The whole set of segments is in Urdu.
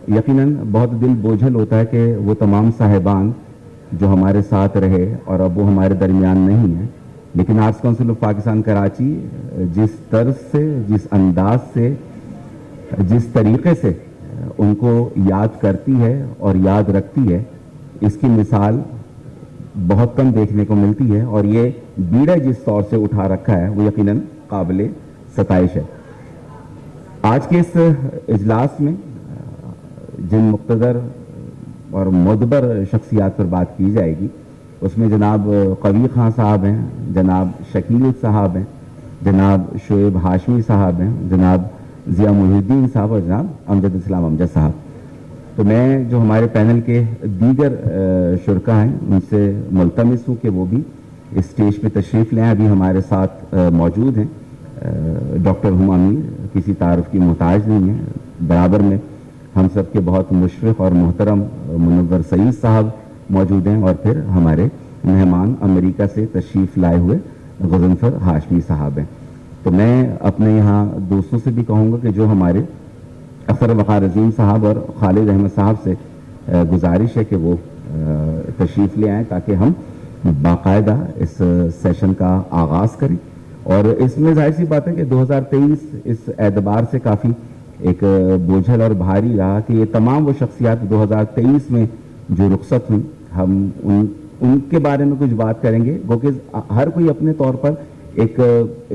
یقیناً بہت دل بوجھل ہوتا ہے کہ وہ تمام صاحبان جو ہمارے ساتھ رہے اور اب وہ ہمارے درمیان نہیں ہیں، لیکن arts council of Pakistan Karachi جس طرز سے، جس انداز سے، جس طریقے سے ان کو یاد کرتی ہے اور یاد رکھتی ہے، اس کی مثال بہت کم دیکھنے کو ملتی ہے، اور یہ بیڑا جس طور سے اٹھا رکھا ہے وہ یقیناً قابل ستائش ہے۔ آج کے اس اجلاس میں جن مقتدر اور معتبر شخصیات پر بات کی جائے گی، اس میں جناب قوی خان صاحب ہیں، جناب شکیل صاحب ہیں، جناب شعیب ہاشمی صاحب ہیں، جناب ضیاء محی الدین صاحب اور جناب امجد اسلام امجد صاحب۔ تو میں جو ہمارے پینل کے دیگر شرکا ہیں ان سے ملتمس ہوں کہ وہ بھی اس اسٹیج پہ تشریف لیں۔ ابھی ہمارے ساتھ موجود ہیں ڈاکٹر ہما میر، کسی تعارف کی محتاج نہیں ہیں، برابر میں ہم سب کے بہت مشفق اور محترم منور سعید صاحب موجود ہیں، اور پھر ہمارے مہمان امریکہ سے تشریف لائے ہوئے غضنفر ہاشمی صاحب ہیں۔ تو میں اپنے یہاں دوستوں سے بھی کہوں گا کہ جو ہمارے اختر وقار عظیم صاحب اور خالد احمد صاحب سے گزارش ہے کہ وہ تشریف لے آئیں تاکہ ہم باقاعدہ اس سیشن کا آغاز کریں۔ اور اس میں ظاہر سی بات ہے کہ 2023 اس اعتبار سے کافی ایک بوجھل اور بھاری رہا کہ یہ تمام وہ شخصیات 2023 میں جو رخصت ہوئی، ہم ان کے بارے میں کچھ بات کریں گے، کیونکہ ہر کوئی اپنے طور پر ایک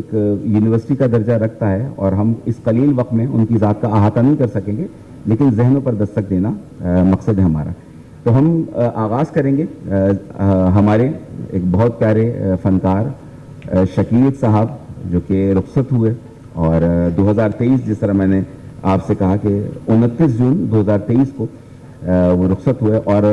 یونیورسٹی کا درجہ رکھتا ہے، اور ہم اس قلیل وقت میں ان کی ذات کا احاطہ نہیں کر سکیں گے، لیکن ذہنوں پر دستک دینا مقصد ہے ہمارا۔ تو ہم آغاز کریں گے ہمارے ایک بہت پیارے فنکار شکیل صاحب جو کہ رخصت ہوئے، اور 2023 جس طرح میں نے آپ سے کہا کہ 29 جون 2023 کو وہ رخصت ہوئے، اور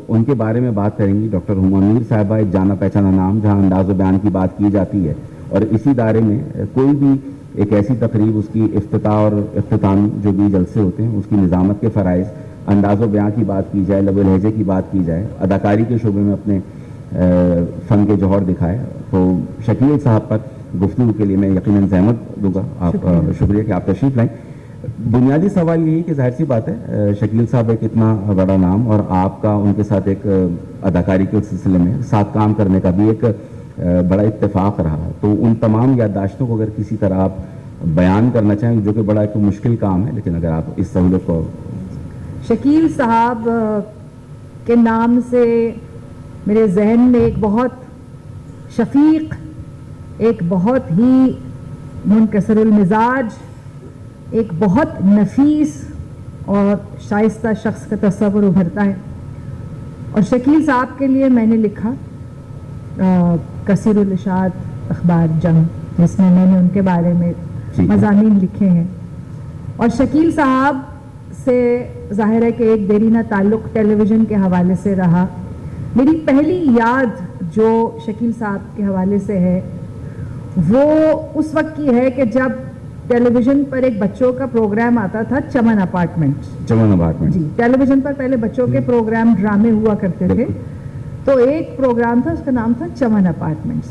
ان کے بارے میں بات کریں گی ڈاکٹر ہما میر صاحبہ، ایک جانا پہچانا نام جہاں انداز و بیان کی بات کی جاتی ہے، اور اسی دائرے میں کوئی بھی ایک ایسی تقریب، اس کی افتتاح اور اختتام جو بھی جلسے ہوتے ہیں، اس کی نظامت کے فرائض، انداز و بیان کی بات کی جائے، لب و لہجے کی بات کی جائے، اداکاری کے شعبے میں اپنے فن کے جوہر دکھائے، تو شکیل صاحب پر گفتگو کے لیے میں یقیناً زحمت دوں گا۔ آپ شکریہ کہ آپ تشریف لائیں۔ بنیادی سوال یہی کہ ظاہر سی بات ہے شکیل صاحب ایک اتنا بڑا نام، اور آپ کا ان کے ساتھ ایک اداکاری کے سلسلے میں ساتھ کام کرنے کا بھی ایک بڑا اتفاق رہا، تو ان تمام یادداشتوں کو اگر کسی طرح آپ بیان کرنا چاہیں، جو کہ بڑا ایک مشکل کام ہے، لیکن اگر آپ اس سہولت کو۔ شکیل صاحب کے نام سے میرے ذہن میں ایک بہت شفیق، ایک بہت ہی منکسر المزاج، ایک بہت نفیس اور شائستہ شخص کا تصور ابھرتا ہے۔ اور شکیل صاحب کے لیے میں نے لکھا کثیر الاشاعت اخبار جنگ، جس میں نے ان کے بارے میں مضامین لکھے ہیں، اور شکیل صاحب سے ظاہر ہے کہ ایک دیرینہ تعلق ٹیلی ویژن کے حوالے سے رہا۔ میری پہلی یاد جو شکیل صاحب کے حوالے سے ہے وہ اس وقت کی ہے کہ جب ٹیلی ویژن پر ایک بچوں کا پروگرام آتا تھا، چمن اپارٹمنٹ جی، ٹیلی ویژن پر پہلے بچوں کے پروگرام ڈرامے ہوا کرتے تھے، تو ایک پروگرام تھا، اس کا نام تھا چمن اپارٹمنٹس۔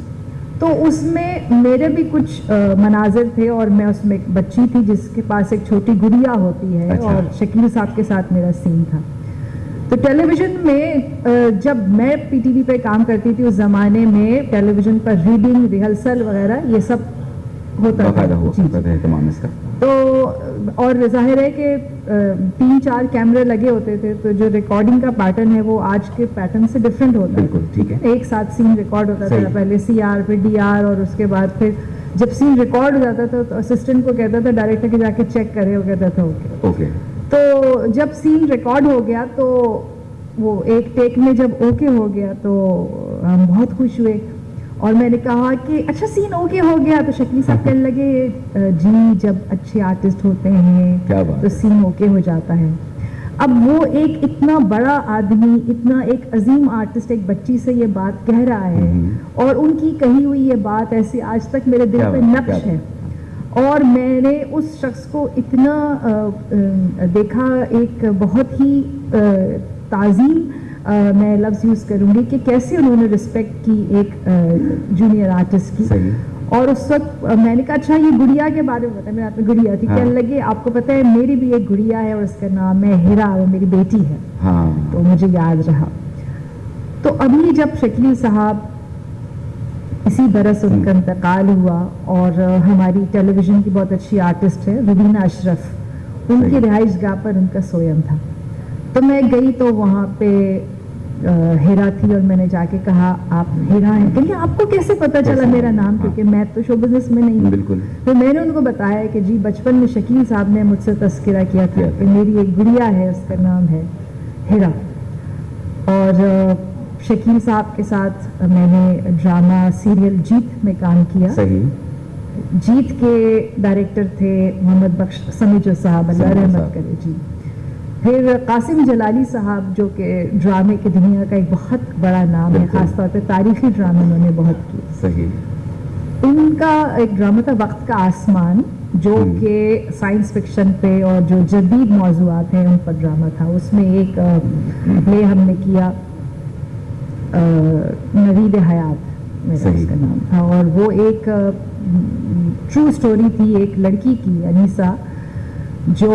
تو اس میں میرے بھی کچھ مناظر تھے، اور میں اس میں ایک بچی تھی جس کے پاس ایک چھوٹی گڑیا ہوتی ہے، اور شکیل صاحب کے ساتھ میرا سین تھا۔ تو ٹیلی ویژن میں جب میں پی ٹی وی پہ کام کرتی تھی، اس زمانے میں ٹیلی ویژن پر ریڈنگ، ریہرسل وغیرہ یہ سب ہوتا تھا تمام اس کا، تو اور ظاہر ہے کہ 3-4 کیمرے لگے ہوتے تھے، تو جو ریکارڈنگ کا پیٹرن ہے وہ آج کے پیٹرن سے ڈفرینٹ ہوتا ہے۔ بالکل ٹھیک ہے، ایک ساتھ سین ریکارڈ ہوتا تھا، پہلے سی آر، پھر ڈی آر، اور اس کے بعد پھر جب سین ریکارڈ ہو جاتا تھا تو اسسٹنٹ کو کہتا تھا ڈائریکٹر کے جا کے چیک کرے، وہ کہتا تھا اوکے۔ تو جب سین ریکارڈ ہو گیا تو وہ ایک ٹیک میں جب اوکے ہو گیا تو ہم بہت خوش ہوئے، اور میں نے کہا کہ اچھا سین اوکے ہو گیا، تو شکیل صاحب کہنے لگے جی جب اچھے آرٹسٹ ہوتے ہیں تو سین اوکے ہو جاتا ہے۔ اب وہ ایک اتنا بڑا آدمی، اتنا ایک عظیم آرٹسٹ ایک بچی سے یہ بات کہہ رہا ہے، اور ان کی کہی ہوئی یہ بات ایسی آج تک میرے دل پہ نقش ہے، اور میں نے اس شخص کو اتنا دیکھا، ایک بہت ہی تعظیم میں لفظ یوز کروں گی کہ کیسے انہوں نے رسپیکٹ کی ایک جونیئر آرٹسٹ کی، اور اس وقت میں نے کہا اچھا یہ گڑیا کے بارے میں بتا, میرے ہاتھ میں گڑیا تھی. کہنے لگے آپ کو پتہ ہے میری بھی ایک گڑیا ہے اور اس کا نام ہے ہیرا, وہ میری بیٹی ہے. تو مجھے یاد رہا. تو ابھی جب شکیل صاحب اسی برس ان کا انتقال ہوا, اور ہماری ٹیلی ویژن کی بہت اچھی آرٹسٹ ہے روبینہ اشرف, ان کی رہائش گاہ پر ان کا سویم تھا. تو میں گئی تو وہاں پہ ہیرا تھی, اور میں نے جا کے کہا آپ ہیرا ہیں؟ کہیں آپ کو کیسے پتا چلا میرا نام, کیونکہ میں تو شو بزنس میں نہیں. بالکل. تو میں نے ان کو بتایا کہ جی بچپن میں شکیل صاحب نے مجھ سے تذکرہ کیا تھا کہ میری ایک گڑیا ہے, اس کا نام ہے ہیرا. اور شکیل صاحب کے ساتھ میں نے ڈرامہ سیریل جیت میں کام کیا. جیت کے ڈائریکٹر تھے محمد بخش سمیجو صاحب, اللہ رحمت کرے. جی پھر قاسم جلالی صاحب جو کہ ڈرامے کی دنیا کا ایک بہت بڑا نام ہے, خاص طور پہ تاریخی ڈرامے انہوں نے بہت کی. ان کا ایک ڈرامہ تھا وقت کا آسمان, جو کہ سائنس فکشن پہ اور جو جدید موضوعات ہیں ان پر ڈرامہ تھا. اس میں ایک پلے ہم نے کیا نوید حیات میرا اس کا نام تھا, اور وہ ایک ٹرو سٹوری تھی ایک لڑکی کی انیسا جو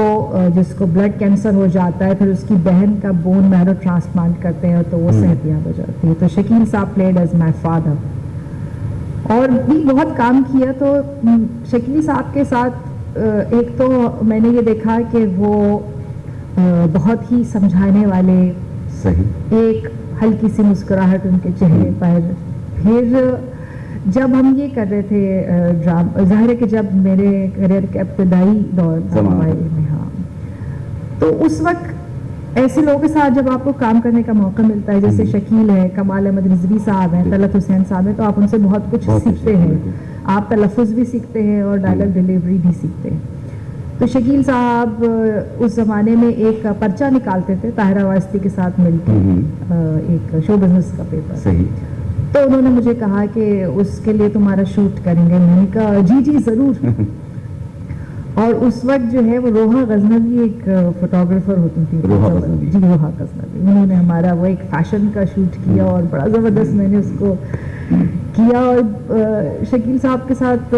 جس کو بلڈ کینسر ہو جاتا ہے, پھر اس کی بہن کا بون میرو ٹرانسپلانٹ کرتے ہیں تو وہ صحت یاب ہو جاتی ہے. تو شکیل صاحب پلیڈ ایز مائی فادر, اور بھی بہت کام کیا. تو شکیل صاحب کے ساتھ ایک تو میں نے یہ دیکھا کہ وہ بہت ہی سمجھانے والے, ایک ہلکی سی مسکراہٹ ان کے چہرے پر. پھر جب ہم یہ کر رہے تھے ظاہر ہے کہ جب میرے کریئر کا ابتدائی دور تھا موبائل میں, ہاں, تو اس وقت ایسے لوگوں کے ساتھ جب آپ کو کام کرنے کا موقع ملتا ہے, جیسے شکیل ہے, کمال احمد رضوی صاحب ہیں, طلعت حسین صاحب ہیں, تو آپ ان سے بہت کچھ سیکھتے ہیں. آپ تلفظ بھی سیکھتے ہیں اور ڈائلاگ ڈیلیوری بھی سیکھتے ہیں. تو شکیل صاحب اس زمانے میں ایک پرچہ نکالتے تھے طاہرہ واسطی کے ساتھ مل کے, ایک شو بزنس کا پیپر. تو انہوں نے مجھے کہا کہ اس کے لیے تمہارا شوٹ کریں گے. میں نے کہا جی جی ضرور. اور اس وقت جو ہے وہ روحا غزنوی ایک فوٹوگرافر ہوتی تھی, جی روحا غزنوی, انہوں نے ہمارا وہ ایک فیشن کا شوٹ کیا اور بڑا زبردست میں نے اس کو کیا. اور شکیل صاحب کے ساتھ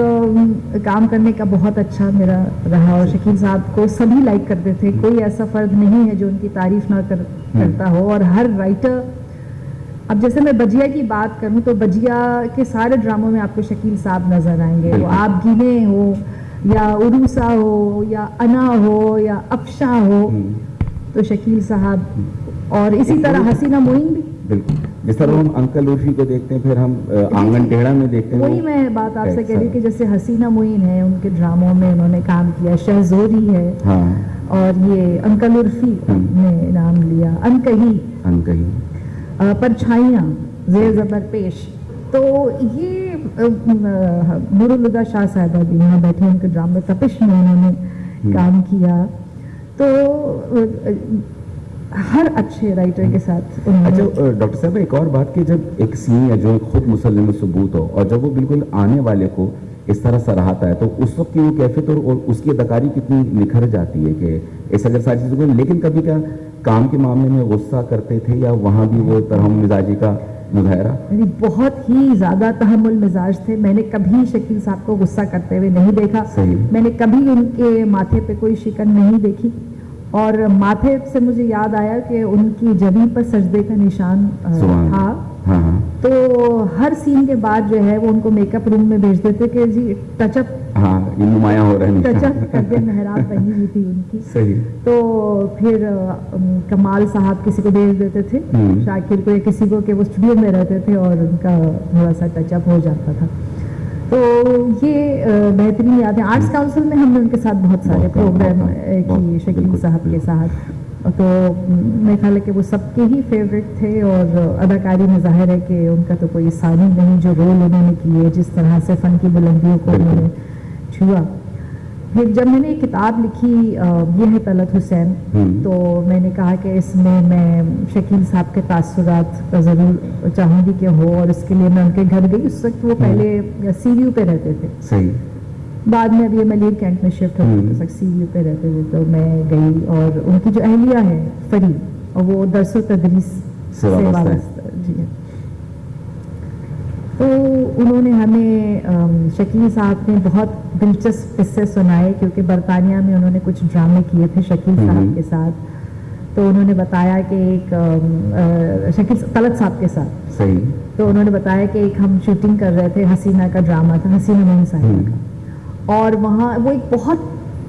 کام کرنے کا بہت اچھا میرا رہا, اور شکیل صاحب کو سبھی لائک کرتے تھے. کوئی ایسا فرد نہیں ہے جو ان کی تعریف نہ کرتا ہو. اور ہر رائٹر, اب جیسے میں بجیا کی بات کروں تو بجیا کے سارے ڈراموں میں آپ کو شکیل صاحب نظر آئیں گے. وہ آپ گینے ہو یا عروسا ہو یا انا ہو یا افشاں ہو, تو شکیل صاحب. اور اسی طرح حسینہ معین بھی. بالکل, جس طرح ہم انکل عرفی کو دیکھتے ہیں, پھر ہم آنگن ٹیڑھا میں دیکھتے ہیں. وہی میں بات آپ سے کہہ رہی ہوں کہ جیسے حسینہ معین ہے, ان کے ڈراموں میں انہوں نے کام کیا. شہزوری ہے, اور یہ انکل عرفی نے نام لیا, انکہی, پرچھائیاں, زیر زبر پیش. تو یہ نور الہدا شاہ صاحبہ بھی یہاں بیٹھے, ان کے ڈرامے تپش میں انہوں نے کام کیا. تو ہر اچھے رائٹر کے ساتھ. اچھا ڈاکٹر صاحب, ایک اور بات کہ جب ایک سین ہے جو خود مسلم ثبوت ہو, اور جب وہ بالکل آنے والے کو اس طرح سراہتا ہے, تو اس وقت کی وہ کیفیت اور اس کی اداکاری کتنی نکھر جاتی ہے کہ ایسا اگر ساری چیزوں کو. لیکن کبھی کیا کام کے معاملے میں غصہ کرتے تھے, یا وہاں بھی وہ ترحم مزاجی کا مظاہرہ؟ بہت ہی زیادہ تحمل مزاج تھے. میں نے کبھی شکیل صاحب کو غصہ کرتے ہوئے نہیں دیکھا. میں نے کبھی ان کے ماتھے پہ کوئی شکن نہیں دیکھی. اور ماتھے سے مجھے یاد آیا کہ ان کی جبین پر سجدے کا نشان تھا. تو ہر سین کے بعد جو ہے وہ ان کو میک اپ روم میں بھیج دیتے کہ جی ٹچ اپ, نمایاں ہو رہا ہے, ٹچ اپ کر کے محراب بنی ہوئی تھی ان کی. تو پھر کمال صاحب کسی کو بھیج دیتے تھے, شاکر کو یا کسی کو, کہ وہ اسٹوڈیو میں رہتے تھے اور ان کا تھوڑا سا ٹچ اپ ہو جاتا تھا. تو یہ بہترین یاد ہے. آرٹس کاؤنسل میں ہم نے ان کے ساتھ بہت سارے پروگرام کی شکیل صاحب کے ساتھ. تو میرے خیال ہے کہ وہ سب کے ہی فیوریٹ تھے. اور اداکاری میں ظاہر ہے کہ ان کا تو کوئی ثانی نہیں, جو رول انہوں نے کیے, جس طرح سے فن کی بلندیوں کو انہوں نے چھوا. پھر جب میں نے ایک کتاب لکھی, یہ ہے طلعت حسین, تو میں نے کہا کہ اس میں شکیل صاحب کے تاثرات ضرور چاہوں گی کہ ہو, اور اس کے لیے میں ان کے گھر گئی. اس وقت وہ پہلے سی ویو پہ رہتے تھے, بعد میں اب یہ ملیر کینٹ میں شفٹ ہو گئے, تو سی ویو پہ رہتے تھے. تو میں گئی, اور ان کی جو اہلیہ ہے فرید, اور وہ درس و تدریس سے وابستہ. جی, تو انہوں نے ہمیں شکیل صاحب نے بہت دلچسپ قصے سنائے، کیونکہ برطانیہ میں انہوں نے کچھ ڈرامے کیے تھے شکیل صاحب کے ساتھ. تو انہوں نے بتایا کہ ایک شکیل طلعت صاحب کے ساتھ صحیح. تو انہوں نے بتایا کہ ایک ہم شوٹنگ کر رہے تھے، حسینہ کا ڈرامہ تھا، حسینہ موئن صاحبہ کا، اور وہاں وہ ایک بہت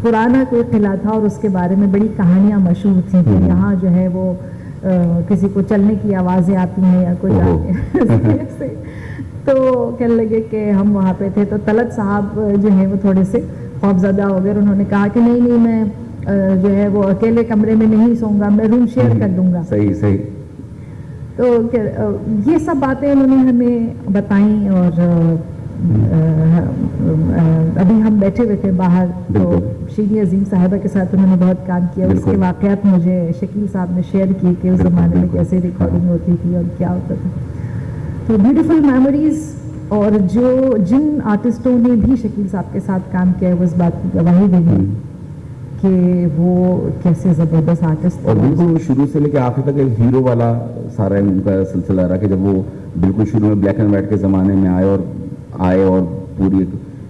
پرانا کوئی قلعہ تھا اور اس کے بارے میں بڑی کہانیاں مشہور تھیں کہ یہاں جو ہے وہ کسی کو چلنے کی آوازیں آتی ہیں یا کوئی ایسے. تو کہنے لگے کہ ہم وہاں پہ تھے، تو طلعت صاحب جو ہیں وہ تھوڑے سے خوفزدہ ہو گئے. انہوں نے کہا کہ نہیں میں جو ہے وہ اکیلے کمرے میں نہیں سوں گا، میں روم شیئر کر دوں گا. صحیح صحیح. تو یہ سب باتیں انہوں نے ہمیں بتائیں. اور ابھی ہم بیٹھے ہوئے تھے باہر، تو شیریں عظیم صاحبہ کے ساتھ انہوں نے بہت کام کیا. اس کے واقعات مجھے شکیل صاحب نے شیئر کیے کہ اس زمانے میں کیسے ریکارڈنگ ہوتی تھی اور کیا ہوتا تھا. تو بیوٹیفل میموریز. اور جن آرٹسٹوں نے بھی شکیل صاحب کے ساتھ کام کیا ہے وہ اس بات کی گواہی دیں گے کہ وہ کیسے زبردست آرٹسٹ. اور بالکل شروع سے لے کے آخر تک ایک ہیرو والا سارا ان کا سلسلہ رہا کہ جب وہ بالکل شروع میں بلیک اینڈ وائٹ کے زمانے میں آئے اور پوری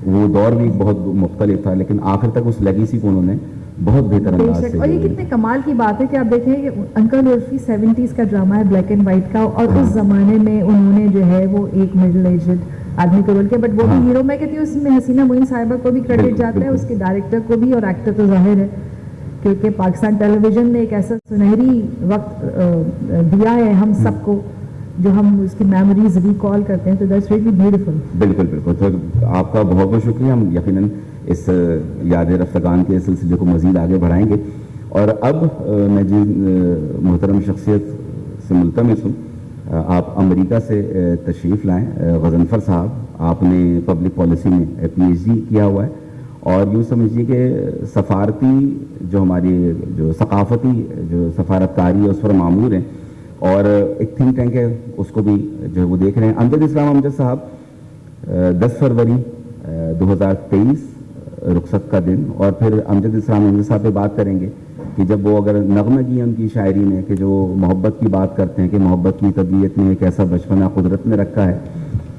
وہ دور بھی بہت مختلف تھا، لیکن آخر تک اس لیگیسی کو انہوں نے بہت بہتر انداز سے. اور یہ کتنے کمال کی بات ہے کہ آپ دیکھیں کہ انکل عرفی 70s کا ڈرامہ ہے بلیک اینڈ وائٹ کا، اور اس زمانے میں انہوں نے جو ہے وہ ایک مڈل ایجڈ آدمی کو رول کیا. بٹ وہ بھی ہیرو، میں کہتی ہوں اس میں حسینہ موئن صاحبہ کو بھی کریڈٹ جاتا ہے، اس کے ڈائریکٹر کو بھی، اور ایکٹر تو ظاہر ہے کیونکہ پاکستان ٹیلی ویژن نے ایک ایسا سنہری وقت دیا ہے ہم سب کو جو ہم اس کی میموریز ریکال کرتے ہیں. تو دیٹس ریئلی بیوٹیفل. بالکل بالکل. تو آپ کا بہت بہت شکریہ. ہم یقیناً اس یاد رفتگان کے سلسلے کو مزید آگے بڑھائیں گے. اور اب میں جن محترم شخصیت سے ملتمس ہوں، آپ امریکہ سے تشریف لائیں. غضنفر صاحب، آپ نے پبلک پالیسی میں PhD کیا ہوا ہے، اور یوں سمجھیے کہ سفارتی جو ہماری جو ثقافتی جو سفارتکاری ہے اس پر معمور ہیں، اور ایک تھنک ٹینک ہے اس کو بھی جو ہے وہ دیکھ رہے ہیں. امجد اسلام امجد صاحب 10 فروری 2023 رخصت کا دن. اور پھر امجد اسلام امجد صاحب پہ بات کریں گے کہ جب وہ اگر نغمہ کی ان کی شاعری میں کہ جو محبت کی بات کرتے ہیں کہ محبت کی طبیعت نے ایک ایسا بچپنا قدرت نے رکھا ہے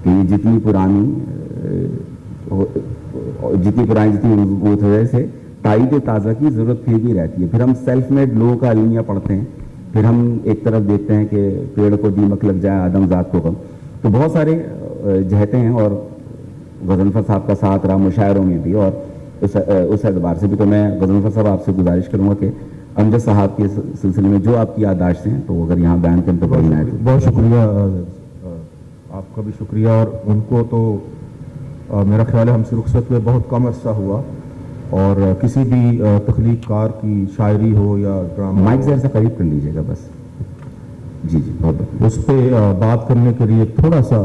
کہ یہ جتنی پرانی مضبوط وجہ سے تائید تازہ کی ضرورت پھر بھی رہتی ہے. پھر ہم سیلف میڈ لوگوں کا المیہ پڑھتے ہیں، پھر ہم ایک طرف دیکھتے ہیں کہ پیڑ کو دیمک لگ جائے آدم ذات کو غم. تو بہت سارے جہتیں ہیں، اور غضنفر صاحب کا ساتھ رہا مشاعروں میں بھی، اور اس اعتبار سے بھی. تو میں غضنفر صاحب آپ سے گزارش کروں گا کہ امجد صاحب کے سلسلے میں جو آپ کی یادداشتیں ہیں تو اگر یہاں بیان کریں تو بہت شکریہ. آپ کا بھی شکریہ. اور ان کو تو میرا خیال ہے ہم سے رخصت ہوئے بہت کم عرصہ ہوا، اور کسی بھی تخلیق کار کی شاعری ہو یا ڈرامہ، مائک سے ایسا قریب کر لیجیے گا بس. جی بہت بہت. اس پہ بات کرنے کے لیے تھوڑا سا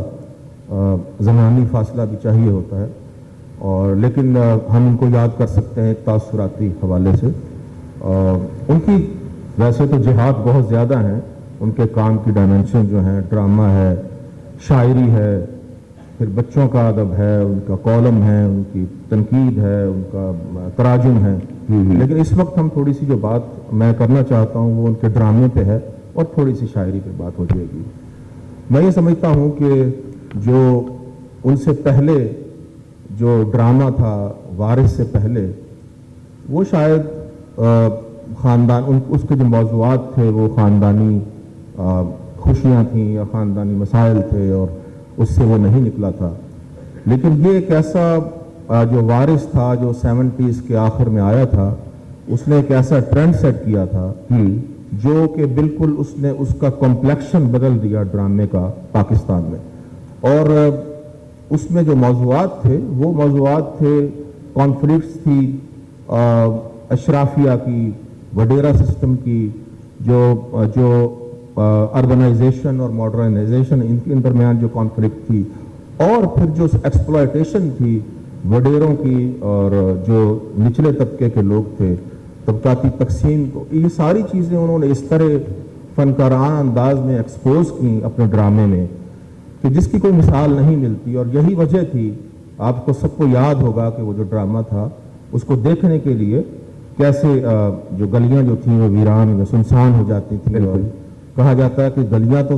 زمانی فاصلہ بھی چاہیے ہوتا ہے، اور لیکن ہم ان کو یاد کر سکتے ہیں تاثراتی حوالے سے. ان کی ویسے تو جہاد بہت زیادہ ہیں، ان کے کام کی ڈائمنشن جو ہیں، ڈرامہ ہے، شاعری ہے، پھر بچوں کا ادب ہے، ان کا کالم ہے، ان کی تنقید ہے، ان کا تراجم ہے. لیکن اس وقت ہم تھوڑی سی جو بات میں کرنا چاہتا ہوں وہ ان کے ڈرامے پہ ہے، اور تھوڑی سی شاعری پہ بات ہو جائے گی. میں یہ سمجھتا ہوں کہ جو ان سے پہلے جو ڈرامہ تھا وارث سے پہلے، وہ شاید خاندان اس کے جو موضوعات تھے وہ خاندانی خوشیاں تھیں یا خاندانی مسائل تھے، اور اس سے وہ نہیں نکلا تھا. لیکن یہ ایک ایسا جو وارث تھا جو 70s کے آخر میں آیا تھا، اس نے ایک ایسا ٹرینڈ سیٹ کیا تھا جو کہ بالکل اس نے اس کا کمپلیکشن بدل دیا ڈرامے کا پاکستان میں. اور اس میں جو موضوعات تھے وہ موضوعات تھے کانفلکٹس تھی، اشرافیہ کی، وڈیرا سسٹم کی، جو اربنائزیشن اور ماڈرنائزیشن ان کے درمیان جو کانفلکٹ تھی، اور پھر جو ایکسپلائٹیشن تھی وڈیروں کی اور جو نچلے طبقے کے لوگ تھے، طبقاتی تقسیم کو، یہ ساری چیزیں انہوں نے اس طرح فنکارانہ انداز میں ایکسپوز کی اپنے ڈرامے میں کہ جس کی کوئی مثال نہیں ملتی. اور یہی وجہ تھی، آپ کو سب کو یاد ہوگا کہ وہ جو ڈرامہ تھا اس کو دیکھنے کے لیے کیسے جو گلیاں جو تھیں وہ ویران یا سنسان ہو جاتی تھیں. اور کہا جاتا ہے کہ گلیاں تو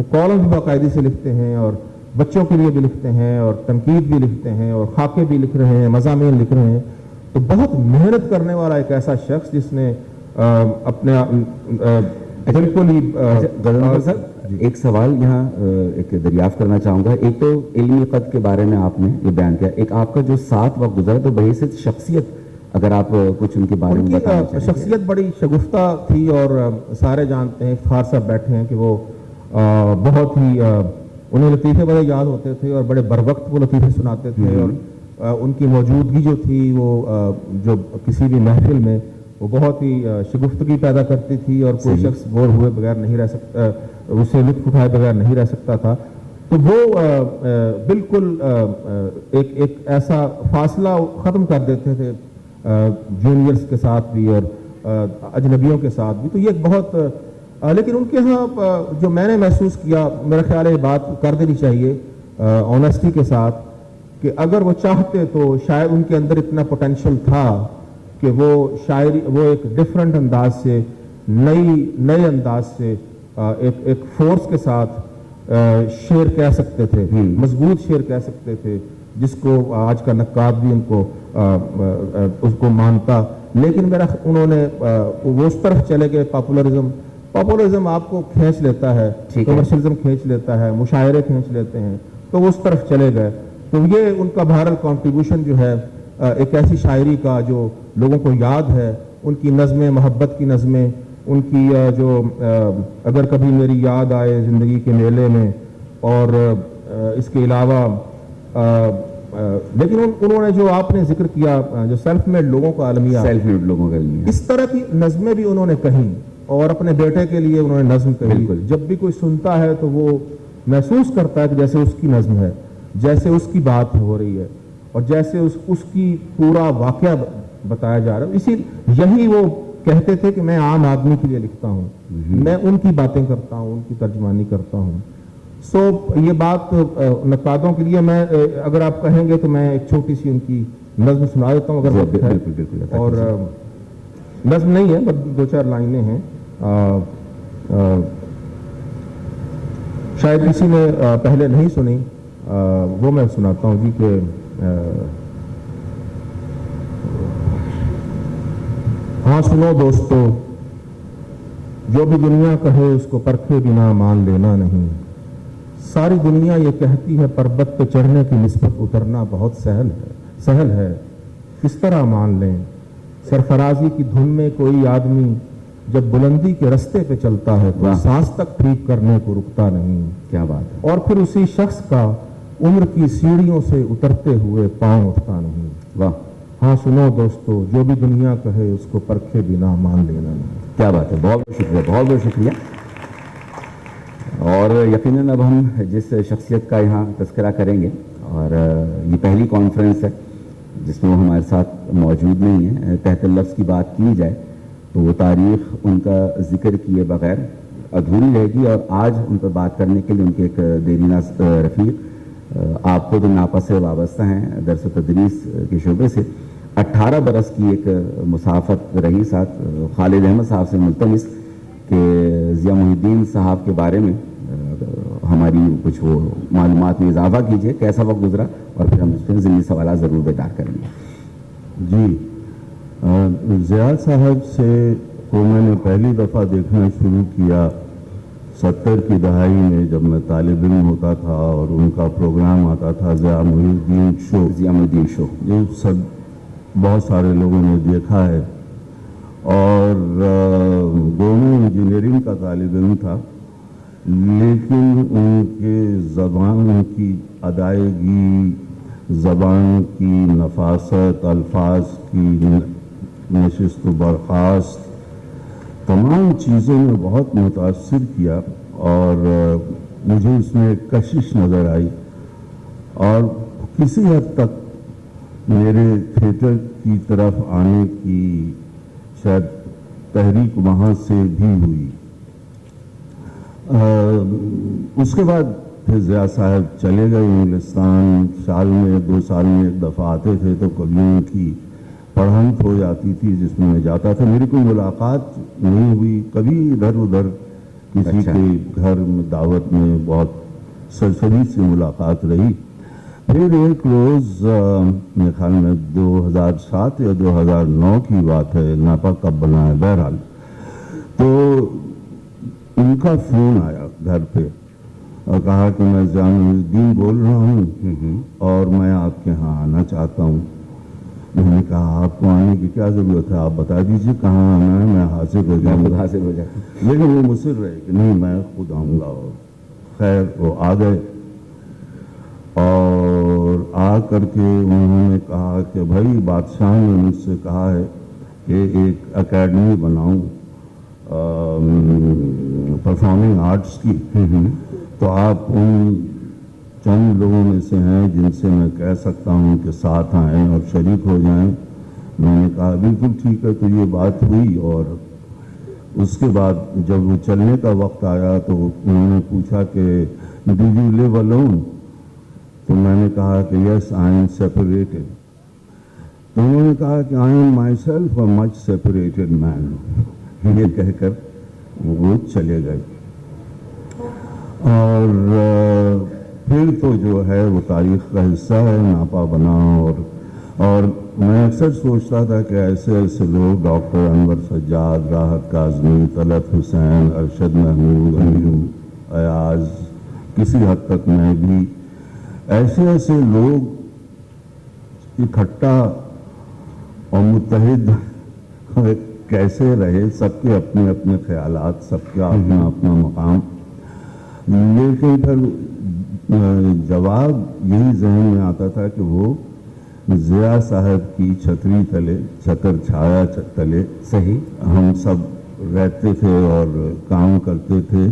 وہ کالم بھی باقاعدی سے لکھتے ہیں اور بچوں کے لیے بھی لکھتے ہیں اور تنقید بھی لکھتے ہیں اور خاکے بھی لکھ رہے ہیں, مضامین لکھ رہے ہیں. تو بہت محنت کرنے والا ایک ایسا شخص جس نے اپنے بالکل ہی غضنفر صاحب ایک سوال یہاں ایک دریافت کرنا چاہوں گا. ایک تو علمی قد کے بارے میں آپ نے یہ بیان کیا, ایک آپ کا جو ساتھ وقت گزرا تو بحیثیت شخصیت اگر آپ کچھ ان کے بارے میں بتانا چاہیں. شخصیت بڑی شگفتہ تھی اور سارے جانتے ہیں, افتخار صاحب بیٹھے ہیں, کہ وہ بہت ہی انہیں لطیفے بڑے یاد ہوتے تھے اور بڑے بر وقت وہ لطیفے سناتے تھے. اور ان کی موجودگی جو تھی وہ جو کسی بھی محفل میں وہ بہت ہی شگفتگی پیدا کرتی تھی اور کوئی شخص بور ہوئے بغیر نہیں رہ سکتا, اسے لطف اٹھائے بغیر نہیں رہ سکتا تھا. تو وہ بالکل ایک ایسا فاصلہ ختم کر دیتے تھے جونیئرز کے ساتھ بھی اور اجنبیوں کے ساتھ بھی. تو یہ ایک بہت لیکن ان کے ہاں جو میں نے محسوس کیا, میرا خیال ہے یہ بات کر دینی چاہیے آنیسٹی کے ساتھ, کہ اگر وہ چاہتے تو شاید ان کے اندر اتنا پوٹینشیل تھا کہ وہ شاعری وہ ایک ڈیفرنٹ انداز سے نئے انداز سے ایک فورس کے ساتھ شعر کہہ سکتے تھے, مضبوط شعر کہہ سکتے تھے, جس کو آج کا نقاد بھی ان کو اس کو مانتا. لیکن انہوں نے وہ اس طرف چلے گئے, پاپولرزم آپ کو کھینچ لیتا ہے, کمرشلزم کھینچ لیتا ہے, مشاعرے کھینچ لیتے ہیں, تو وہ اس طرف چلے گئے. تو یہ ان کا بہرحال کنٹریبیوشن جو ہے ایک ایسی شاعری کا جو لوگوں کو یاد ہے, ان کی نظمیں, محبت کی نظمیں, ان کی جو اگر کبھی میری یاد آئے زندگی کے میلے میں, اور اس کے علاوہ لیکن انہوں نے جو آپ نے ذکر کیا جو سیلف میڈ لوگوں کا عالمیہ, اس طرح کی نظمیں بھی انہوں نے کہیں اور اپنے بیٹے کے لیے انہوں نے نظم کہی. جب بھی کوئی سنتا ہے تو وہ محسوس کرتا ہے کہ جیسے اس کی نظم ہے, جیسے اس کی بات ہو رہی ہے, اور جیسے اس کی پورا واقعہ بتایا جا رہا ہے. یہی وہ کہتے تھے کہ میں عام آدمی کے لیے لکھتا ہوں, میں ان کی باتیں کرتا ہوں, ان کی ترجمانی کرتا ہوں. یہ بات نقادوں کے لیے میں اگر آپ کہیں گے تو میں ایک چھوٹی سی ان کی نظم سنا دیتا ہوں اگر وقت ہے. اور نظم نہیں ہے, بس 2-4 لائنیں ہیں, شاید کسی نے پہلے نہیں سنی, وہ میں سناتا ہوں جی. کہ ہاں سنو دوستو, جو بھی دنیا کہے اس کو پرکھے بنا مان لینا نہیں. ساری دنیا یہ کہتی ہے پربت پہ چڑھنے کی نسبت اترنا بہت سہل ہے. کس طرح مان لیں؟ سرفرازی کی دھن میں کوئی آدمی جب بلندی کے رستے پہ چلتا ہے تو سانس تک ٹھیک کرنے کو رکتا نہیں. کیا بات ہے. اور پھر اسی شخص کا عمر کی سیڑھیوں سے اترتے ہوئے پاؤں اٹھتا نہیں. واہ. ہاں سنو دوستو, جو بھی دنیا کہے اس کو پرکھے بنا مان لینا نہیں. کیا بات ہے, بہت بہت شکریہ, بہت بہت شکریہ. اور یقیناً اب ہم جس شخصیت کا یہاں تذکرہ کریں گے, اور یہ پہلی کانفرنس ہے جس میں وہ ہمارے ساتھ موجود نہیں ہیں, تحت لفظ کی بات کی جائے تو وہ تاریخ ان کا ذکر کیے بغیر ادھوری رہے گی. اور آج ان پر بات کرنے کے لیے ان کے ایک دیرینہ رفیق, آپ خود ناپا سے وابستہ ہیں, درس و تدریس کے شعبے سے 18 برس کی ایک مسافت رہی ساتھ. خالد احمد صاحب سے ملتمس کہ ضیاء محی الدین صاحب کے بارے میں ہماری کچھ وہ معلومات میں اضافہ کیجیے, کیسا وقت گزرا, اور پھر ہم اس پہ ضمنی سوالات ضرور بیدار کریں گے. جی, ضیاء صاحب سے کو میں نے پہلی دفعہ دیکھنا شروع کیا 70 کی دہائی میں, جب میں طالب علم ہوتا تھا اور ان کا پروگرام آتا تھا ضیاء محی الدین شو. ضیاء محی الدین شو یہ سب بہت سارے لوگوں نے دیکھا ہے. اور دونوں انجینئرنگ کا طالب علم تھا, لیکن ان کے زبان کی ادائیگی, زبان کی نفاست, الفاظ کی نشست و برخاست, تمام چیزوں میں بہت متاثر کیا. اور مجھے اس میں ایک کشش نظر آئی, اور کسی حد تک میرے تھیٹر کی طرف آنے کی شاید تحریک وہاں سے بھی ہوئی. اس کے بعد پھر ضیاء صاحب چلے گئے انگلستان, سال میں 2 سال میں ایک دفعہ آتے تھے, تو کبھی ان کی پڑھنت ہو جاتی تھی جس میں میں جاتا تھا. میری کوئی ملاقات نہیں ہوئی کبھی ادھر ادھر, کسی اچھا۔ کے گھر میں دعوت میں بہت سرسری سے ملاقات رہی. پھر ایک روز میرے خیال میں 2007 یا 2009 کی بات ہے, ناپا کب بنا ہے, بہرحال تو ان کا فون آیا گھر پہ اور کہا کہ میں جان الدین بول رہا ہوں اور میں آپ کے ہاں آنا چاہتا ہوں. میں نے کہا آپ کو آنے کی کیا ضرورت ہے, آپ بتا دیجیے کہاں آنا ہے, میں حاضر ہو جاؤں گا. حاصل ہو جاتا. لیکن وہ مصر رہے کہ نہیں میں خود آؤں گا. اور خیر وہ آ گئے اور آ کر کے انہوں نے کہا کہ بھائی بادشاہ نے مجھ سے کہا ہے کہ ایک اکیڈمی بناؤں پرفارمنگ آرٹس کی, تو آپ ان چند لوگوں میں سے ہیں جن سے میں کہہ سکتا ہوں کہ ساتھ آئیں اور شریک ہو جائیں. میں نے کہا بالکل ٹھیک ہے. تو یہ بات ہوئی اور اس کے بعد جب وہ چلنے کا وقت آیا تو انہوں نے پوچھا کہ ڈو یو لیو الون, تو میں نے کہا کہ یس آئی ایم سیپریٹڈ. تو انہوں نے کہا کہ I am myself a much separated man. یہ کہہ کر وہ چلے گئے. اور پھر تو جو ہے وہ تاریخ کا حصہ ہے, ناپا بنا. اور میں اکثر سوچتا تھا کہ ایسے ایسے لوگ ڈاکٹر انور سجاد, راحت کاظمی, طلعت حسین, ارشد محمود, امیر ایاز, کسی حد تک میں بھی, ایسے ایسے لوگ اکٹھا اور متحد کیسے رہے. سب کے اپنے اپنے خیالات, سب کا اپنا اپنا مقام. لیکن پھر جواب یہی ذہن میں آتا تھا کہ وہ ضیاء صاحب کی چھتری تلے, چھتر چھایا تلے صحیح ہم سب رہتے تھے اور کام کرتے تھے.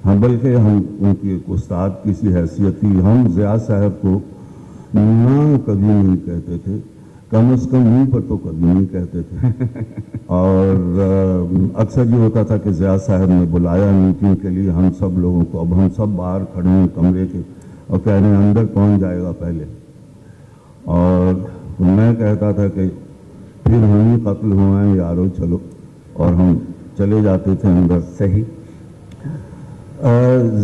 ہم بلکہ ہم ان کی ایک استاد کی سی حیثیت تھی. ہم ضیاء صاحب کو نہ کبھی نہیں کہتے تھے, کم از کم منہ پر تو کبھی نہیں کہتے تھے. اور اکثر یہ ہوتا تھا کہ ضیاء صاحب نے بلایا میٹنگ کے لیے ہم سب لوگوں کو, اب ہم سب باہر کھڑے ہیں کمرے کے اور کہہ رہے ہیں اندر کون جائے گا پہلے. اور میں کہتا تھا کہ پھر ہم ہی قتل ہوئے ہیں یارو چلو, اور ہم چلے جاتے تھے اندر. صحیح.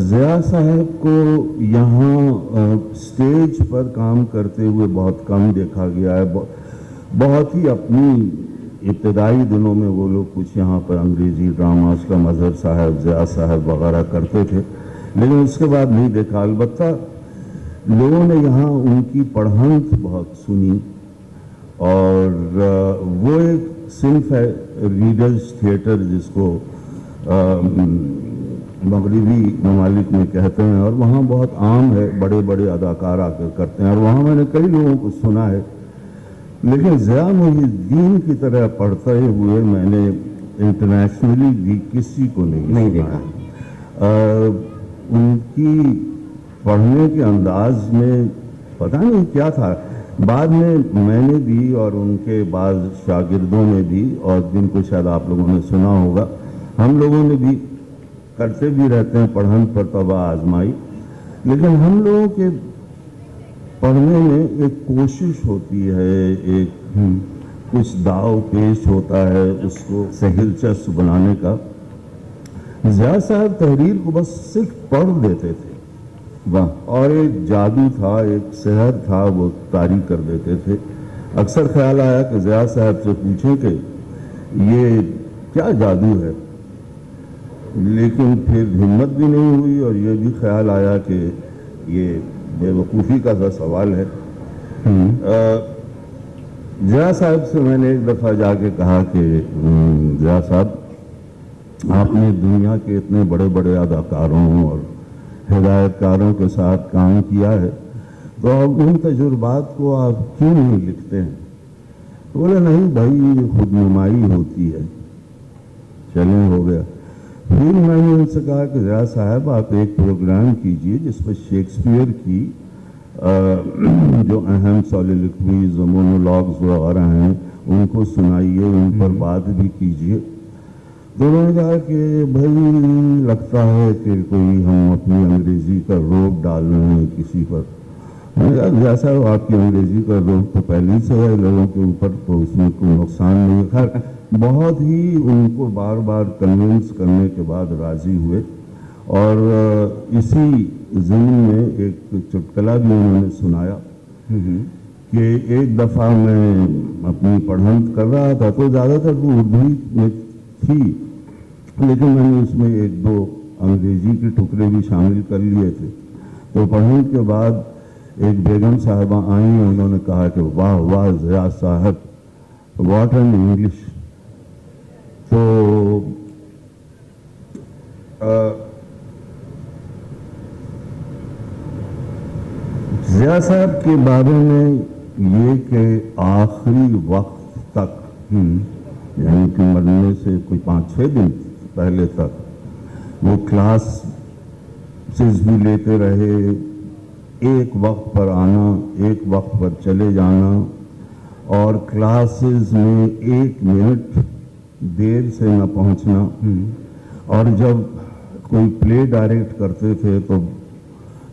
ضیاء صاحب کو یہاں سٹیج پر کام کرتے ہوئے بہت کم دیکھا گیا ہے. بہت ہی اپنی ابتدائی دنوں میں وہ لوگ کچھ یہاں پر انگریزی ڈراماز کا مظہر صاحب, ضیاء صاحب وغیرہ کرتے تھے, لیکن اس کے بعد نہیں دیکھا. البتہ لوگوں نے یہاں ان کی پڑھانت بہت سنی اور وہ ایک صنف ہے ریڈرز تھیٹر جس کو مغربی ممالک میں کہتے ہیں, اور وہاں بہت عام ہے, بڑے بڑے اداکار آ کر کرتے ہیں, اور وہاں میں نے کئی لوگوں کو سنا ہے. لیکن ضیاء محی الدین کی طرح پڑھتے ہوئے میں نے انٹرنیشنلی بھی کسی کو نہیں دیکھا. ان کی پڑھنے کے انداز میں پتہ نہیں کیا تھا. بعد میں نے بھی اور ان کے بعض شاگردوں نے بھی, اور جن کو شاید آپ لوگوں نے سنا ہوگا, ہم لوگوں نے بھی کرتے بھی رہتے ہیں پڑھن پر طبع آزمائی. لیکن ہم لوگوں کے پڑھنے میں ایک کوشش ہوتی ہے, ایک کچھ داؤ پیش ہوتا ہے اس کو دلچسپ بنانے کا. ضیاء صاحب تحریر کو بس صرف پڑھ دیتے تھے, اور ایک جادو تھا, ایک سحر تھا, وہ طاری کر دیتے تھے. اکثر خیال آیا کہ ضیاء صاحب سے پوچھیں کہ یہ کیا جادو ہے, لیکن پھر ہمت بھی نہیں ہوئی, اور یہ بھی خیال آیا کہ یہ بے وقوفی کا سا سوال ہے. ضیاء صاحب سے میں نے ایک دفعہ جا کے کہا کہ ضیاء صاحب آپ نے دنیا کے اتنے بڑے بڑے اداکاروں اور ہدایت کاروں کے ساتھ کام کیا ہے, تو اب ان تجربات کو آپ کیوں نہیں لکھتے ہیں؟ تو بولے نہیں بھائی یہ خود نمائی ہوتی ہے. چلیں ہو گیا. پھر میں نے ان سے کہا کہ ضیاء صاحب آپ ایک پروگرام کیجئے جس پر شیکسپیئر کی جو اہم سولیلوکویز اور مونولاگز وغیرہ ہیں ان کو سنائیے, ان پر بات بھی کیجئے. تو انہوں نے کہا کہ بھائی لگتا ہے کہ کوئی ہم اپنی انگریزی کا روب ڈال رہے ہیں کسی پر. میں نے کہا ضیاء صاحب آپ کی انگریزی کا روب تو پہلے سے ہے لوگوں کے اوپر, تو اس میں کوئی نقصان نہیں. خیر بہت ہی ان کو بار بار کنونس کرنے کے بعد راضی ہوئے، اور اسی ضمن میں ایک چٹکلا بھی انہوں نے سنایا کہ ایک دفعہ میں اپنی پڑھنت کر رہا تھا تو زیادہ تر وہ اردو میں تھی، لیکن میں نے اس میں ایک دو انگریزی کے ٹکڑے بھی شامل کر لیے تھے. تو پڑھنے کے بعد ایک بیگم صاحبہ آئیں، انہوں نے کہا کہ واہ واہ ضیاء صاحب، واٹ این انگلش. تو ضیاء صاحب کے بارے میں یہ کہ آخری وقت تک، یعنی کہ مرنے سے کوئی 5-6 دن پہلے تک وہ کلاسز بھی لیتے رہے، ایک وقت پر آنا، ایک وقت پر چلے جانا، اور کلاسز میں 1 منٹ دیر سے نہ پہنچنا. اور جب کوئی پلے ڈائریکٹ کرتے تھے تو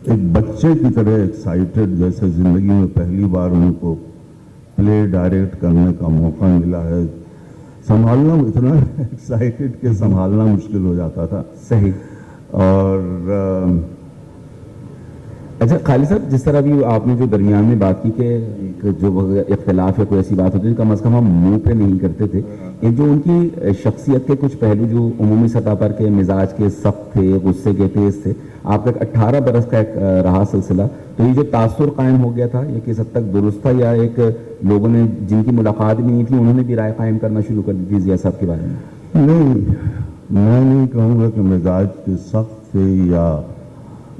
ایک بچے کی طرح ایکسائٹڈ، جیسے زندگی میں پہلی بار ان کو پلے ڈائریکٹ کرنے کا موقع ملا ہے. سنبھالنا اتنا ایکسائٹڈ کہ سنبھالنا مشکل ہو جاتا تھا. صحیح. اور اچھا خالد صاحب، جس طرح بھی آپ نے جو درمیان میں بات کی کہ جو اختلاف ہے کوئی ایسی بات ہوتی ہے کم از کم ہم منہ پہ نہیں کرتے تھے، ایک جو ان کی شخصیت کے کچھ پہلو جو عمومی سطح پر کے مزاج کے سخت تھے، غصے کے تیز تھے، آپ تک 18 برس کا ایک رہا سلسلہ، تو یہ جو تاثر قائم ہو گیا تھا یہ کس حد تک درست تھا، یا ایک لوگوں نے جن کی ملاقات بھی نہیں تھی انہوں نے بھی رائے قائم کرنا شروع کر دی تھی ضیاء صاحب کے بارے میں؟ نہیں، میں نہیں کہوں گا کہ مزاج کے سخت تھے یا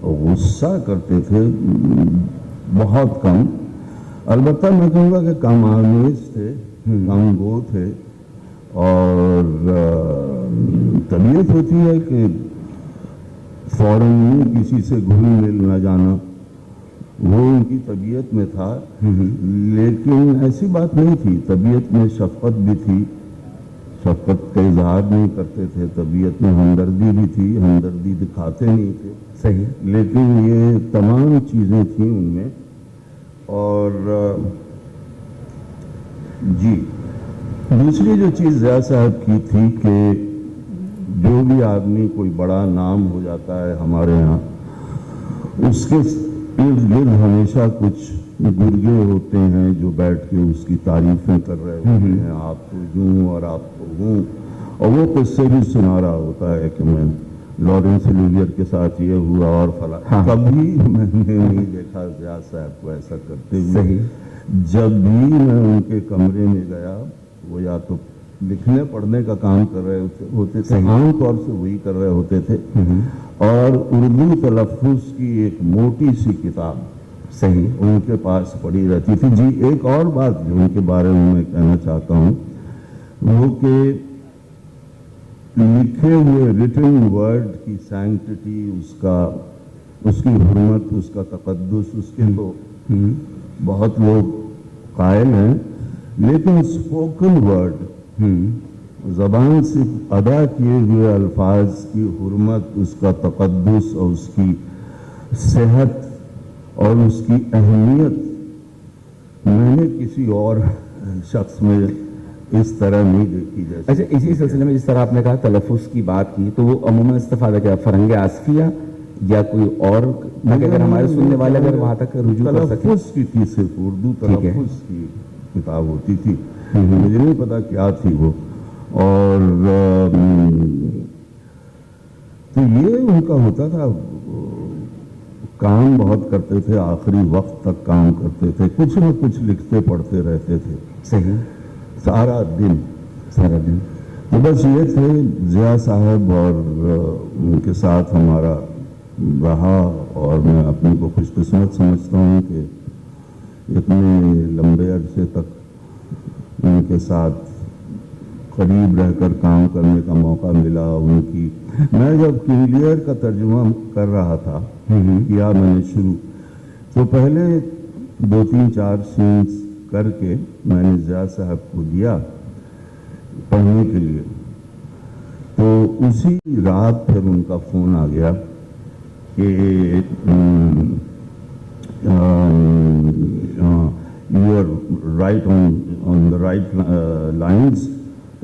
غصہ کرتے تھے، بہت کم. البتہ میں کہوں گا کہ کم آمیز تھے، کم گو تھے، اور طبیعت ہوتی ہے کہ فوراً کسی سے گھل مل نہ جانا، وہ ان کی طبیعت میں تھا. لیکن ایسی بات نہیں تھی، طبیعت میں شفقت بھی تھی، شفقت کا اظہار نہیں کرتے تھے، طبیعت میں ہمدردی بھی تھی، ہمدردی دکھاتے نہیں تھے. صحیح. لیکن یہ تمام چیزیں تھیں ان میں. اور جی، دوسری جو چیز ضیاء صاحب کی تھی کہ جو بھی آدمی کوئی بڑا نام ہو جاتا ہے ہمارے ہاں، اس کے ارد گرد ہمیشہ کچھ گرگے ہوتے ہیں جو بیٹھ کے اس کی تعریفیں کر رہے ہوتے ہیں، آپ کو یوں اور آپ کو ہوں، اور وہ قصے بھی سنا رہا ہوتا ہے کہ میں لارنس اولیویئر کے ساتھ یہ ہوا اور فلاں. کبھی میں نے نہیں دیکھا ضیاء صاحب کو ایسا کرتے ہوئے. جب بھی میں ان کے کمرے میں گیا، وہ یا تو لکھنے پڑھنے کا کام کر رہے ہوتے تھے، عام طور سے وہی کر رہے ہوتے تھے، اور اردو تلفظ کی ایک موٹی سی کتاب صحیح ان کے پاس پڑی رہتی تھی. جی، ایک اور بات جو ان کے بارے میں کہنا چاہتا ہوں وہ کہ لکھے ہوئے ریٹن ورڈ کی سینکٹیٹی، اس کی حرمت، اس کا تقدس، اس کے تو بہت لوگ قائل ہیں، لیکن اسپوکن ورڈ، زبان سے ادا کیے ہوئے الفاظ کی حرمت، اس کا تقدس اور اس کی صحت اور اس کی اہمیت میں نے کسی اور شخص میں اس طرح نہیں دیکھی. جیسے اچھا، اسی سلسلے میں جس طرح آپ نے کہا تلفظ کی بات کی، تو وہ عموماً استفادہ کیا فرنگ آصفیہ یا کوئی اور، اگر ہمارے سننے والے اگر وہاں تک رجوع کر سکیں؟ تلفظ کی تھی، صرف اردو تلفظ کی کتاب ہوتی تھی، مجھے نہیں پتا کیا تھی وہ. اور تو یہ ان کا ہوتا تھا، کام بہت کرتے تھے، آخری وقت تک کام کرتے تھے، کچھ نہ کچھ لکھتے پڑھتے رہتے تھے. صحیح. سارا دن. تو بس یہ تھے ضیاء صاحب، اور ان کے ساتھ ہمارا رہا، اور میں اپنے کو خوش قسمت سمجھتا ہوں کہ اتنے لمبے عرصے تک ان کے ساتھ قریب رہ کر کام کرنے کا موقع ملا. ان کی میں جب کنگ لیئر کا ترجمہ کر رہا تھا، کیا میں نے شروع، تو پہلے 2-3-4 سینس کر کے میں نے ضیاء صاحب کو دیا پڑھنے کے لیے. تو اسی رات پھر ان کا فون آ گیا کہ you are right on the right lines,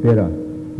13,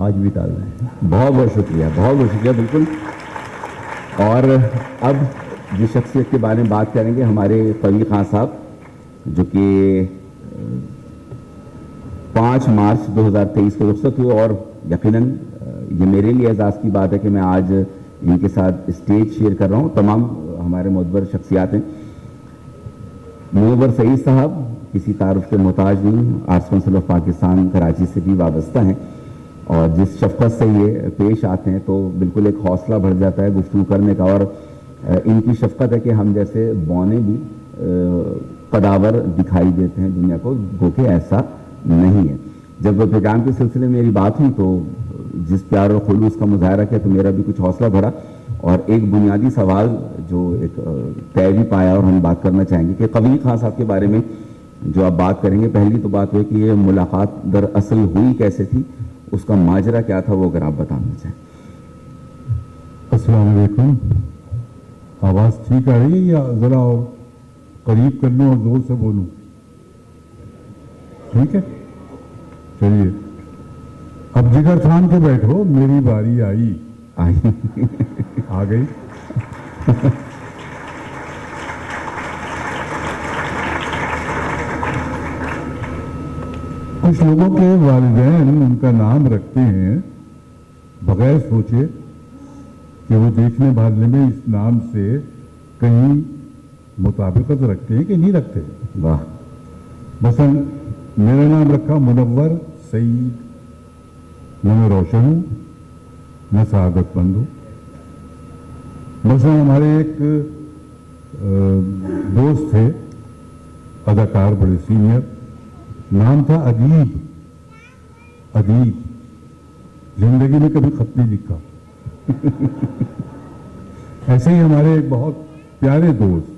آج بھی تازہ ہیں. بہت بہت شکریہ, بہت بہت شکریہ. بالکل. اور اب جس شخصیت کے بارے میں بات کریں گے, ہمارے قوی خان صاحب, جو کہ 5 مارچ 2023 کو رخصت ہوئے, اور یقیناً یہ میرے لیے اعزاز کی بات ہے کہ میں آج ان کے ساتھ اسٹیج شیئر کر رہا ہوں. تمام ہمارے معتبر شخصیات ہیں. منور سعید صاحب کسی تعارف کے محتاج نہیں, arts council of Pakistan Karachi سے بھی وابستہ ہیں, اور جس شفقت سے یہ پیش آتے ہیں تو بالکل ایک حوصلہ بڑھ جاتا ہے گفتگو کرنے کا. اور ان کی شفقت ہے کہ ہم جیسے بونے بھی قداور دکھائی دیتے ہیں دنیا کو, گو کہ ایسا نہیں ہے. جب پروگرام کے سلسلے میں میری بات ہوئی تو جس پیار اور خلوص کا مظاہرہ کیا تو میرا بھی کچھ حوصلہ بڑھا. اور ایک بنیادی سوال جو ایک طے بھی پایا اور ہم بات کرنا چاہیں گے کہ قوی خان صاحب کے بارے میں جو آپ بات کریں گے, پہلی تو بات ہوئی کہ یہ ملاقات دراصل ہوئی کیسے تھی, اس کا ماجرا کیا تھا, وہ اگر آپ بتانا چاہیں. السلام علیکم. آواز ٹھیک آ رہی ہے یا ذرا اور قریب کر لوں اور زور سے بولوں؟ ٹھیک ہے, چلیے. اب جگر تھام کے بیٹھو, میری باری آئی. آ گئی. کچھ لوگوں کے والدین ان کا نام رکھتے ہیں بغیر سوچے کہ وہ دیکھنے بھالنے میں اس نام سے کہیں مطابقت رکھتے ہیں کہ نہیں رکھتے. واہ. مثلا میرا نام رکھا منور سعید. نہ میں روشن ہوں نہ سعادت مند ہوں. مثلا ہمارے ایک دوست تھے اداکار, بڑے سینئر, نام تھا ادیب. ادیب زندگی میں کبھی خط نہیں لکھا. ایسے ہی ہمارے ایک بہت پیارے دوست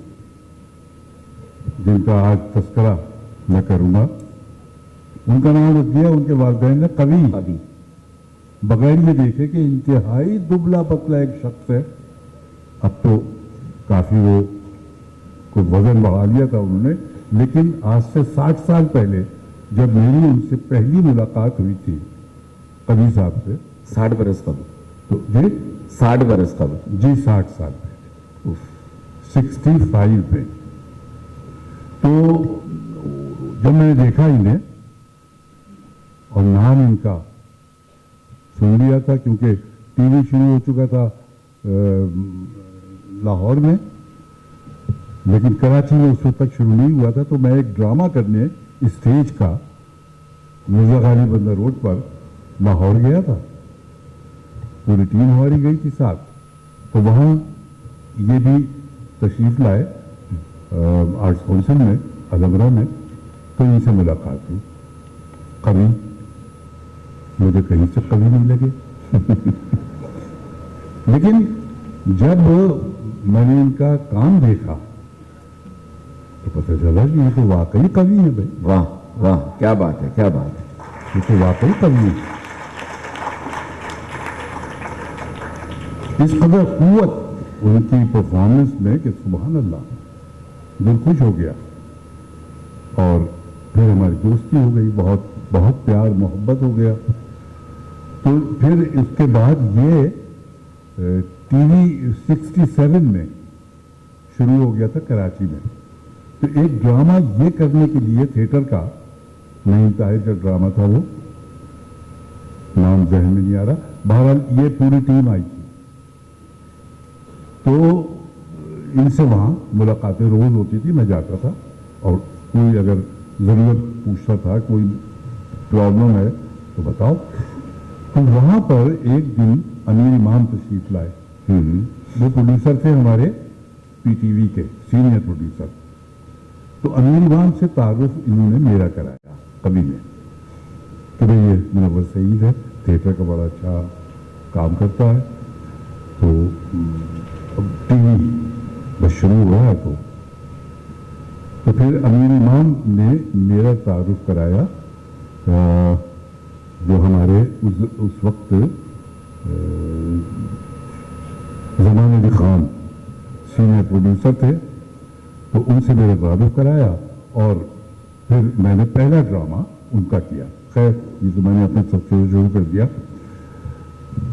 جن کا آج تذکرہ میں کروں گا, ان کا نام رکھ دیا ان کے والدین نے قوی, بغیر یہ دیکھے کہ انتہائی دبلا پتلا ایک شخص ہے. اب تو کافی وہ کوئی وزن بڑھا لیا تھا انہوں نے, لیکن آج سے 60 سال پہلے جب میری ان سے پہلی ملاقات ہوئی تھی قوی صاحب سے, 60 برس قبل. تو جی 60 برس قبل. جی 60 سال پہلے, 65 میں. تو جب میں نے دیکھا انہیں اور نام ان کا سن لیا تھا, کیونکہ ٹی وی شروع ہو چکا تھا لاہور میں, لیکن کراچی میں اس وقت تک شروع نہیں ہوا تھا. تو میں ایک ڈرامہ کرنے اسٹیج کا مرزا غالب بندر روڈ پر لاہور گیا تھا. پوری ٹیم ہماری گئی تھی ساتھ. تو وہاں یہ بھی تشریف لائے آرٹس کونسل میں علمرہ میں. تو ان سے ملاقات ہوئی. قوی, مجھے کہیں سے قوی نہیں لگے. لیکن جب میں نے ان کا کام دیکھا تو پتہ چلا کہ یہ تو واقعی قوی ہے بھائی. واہ واہ, کیا بات ہے, کیا بات ہے. یہ تو واقعی قوی ہے. اس قدر قوت ان کی پرفارمنس میں کہ سبحان اللہ, دل خوش ہو گیا. اور پھر ہماری دوستی ہو گئی, بہت بہت پیار محبت ہو گیا. تو پھر اس کے بعد یہ ٹی وی 67 میں شروع ہو گیا تھا کراچی میں. تو ایک ڈرامہ یہ کرنے کے لیے تھیٹر کا, نعیم طاہر کا ڈرامہ تھا, وہ نام ذہن میں نہیں آ رہا. بہرحال یہ پوری ٹیم آئی تھی. تو ان سے وہاں ملاقاتیں روز ہوتی تھی. میں جاتا تھا اور کوئی اگر ضرورت پوچھتا تھا, کوئی پرابلم ہے تو بتاؤ. تو وہاں پر ایک دن امیر امام تشریف لائے. وہ پروڈیوسر تھے ہمارے پی ٹی وی کے, سینئر پروڈیوسر. تو امیر امام سے تعارف انہوں نے میرا کرایا قوی میں کہ بھئی یہ منور سعید ہے, تھیٹر کا بڑا اچھا کام کرتا ہے. تو اب ٹی وی بس شروع ہوا ہے. تو پھر امیر امام نے میرا تعارف کرایا جو ہمارے اس وقت زمان علی خان سینئر پروڈیوسر تھے. تو ان سے میرا تعارف کرایا اور پھر میں نے پہلا ڈرامہ ان کا کیا. خیر یہ تو میں نے اپنے سب سے شروع کر دیا.